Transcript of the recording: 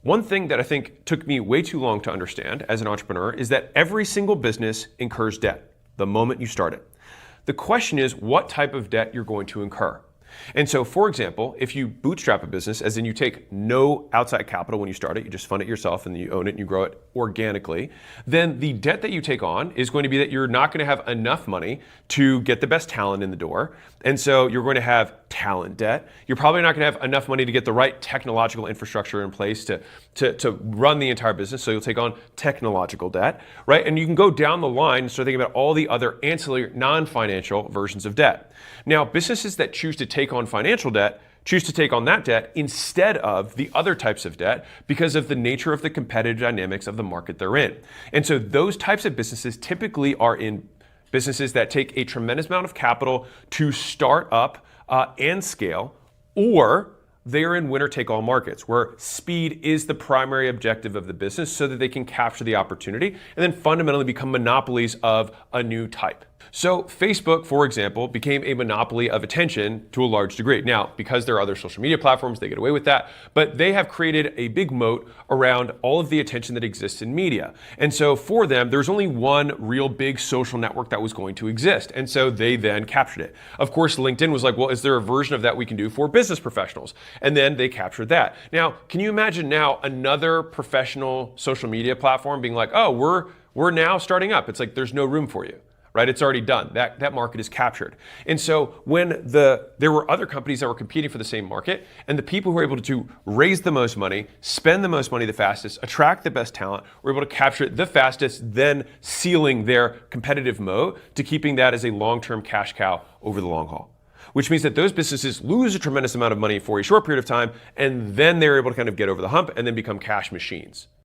One thing that I think took me way too long to understand as an entrepreneur is that every single business incurs debt the moment you start it. The question is what type of debt you're going to incur. And so, for example, if you bootstrap a business, as in you take no outside capital when you start it, you just fund it yourself and you own it and you grow it organically, then the debt that you take on is going to be that you're not going to have enough money to get the best talent in the door. And so you're going to have talent debt. You're probably not going to have enough money to get the right technological infrastructure in place to run the entire business. So you'll take on technological debt, right? And you can go down the line and start thinking about all the other ancillary non-financial versions of debt. Now, businesses that choose to take on financial debt choose to take on that debt instead of the other types of debt because of the nature of the competitive dynamics of the market they're in. And so those types of businesses typically are in businesses that take a tremendous amount of capital to start up and scale, or they are in winner-take-all markets where speed is the primary objective of the business so that they can capture the opportunity and then fundamentally become monopolies of a new type. So Facebook, for example, became a monopoly of attention to a large degree. Now, because there are other social media platforms, they get away with that, but they have created a big moat around all of the attention that exists in media. And so for them, there's only one real big social network that was going to exist. And so they then captured it. Of course, LinkedIn was like, well, is there a version of that we can do for business professionals? And then they captured that. Now, can you imagine now another professional social media platform being like, oh, we're now starting up. It's like, there's no room for you. Right? It's already done. That market is captured. And so when there were other companies that were competing for the same market, and the people who were able to raise the most money, spend the most money the fastest, attract the best talent, were able to capture it the fastest, then sealing their competitive moat to keeping that as a long-term cash cow over the long haul. Which means that those businesses lose a tremendous amount of money for a short period of time, and then they're able to kind of get over the hump and then become cash machines.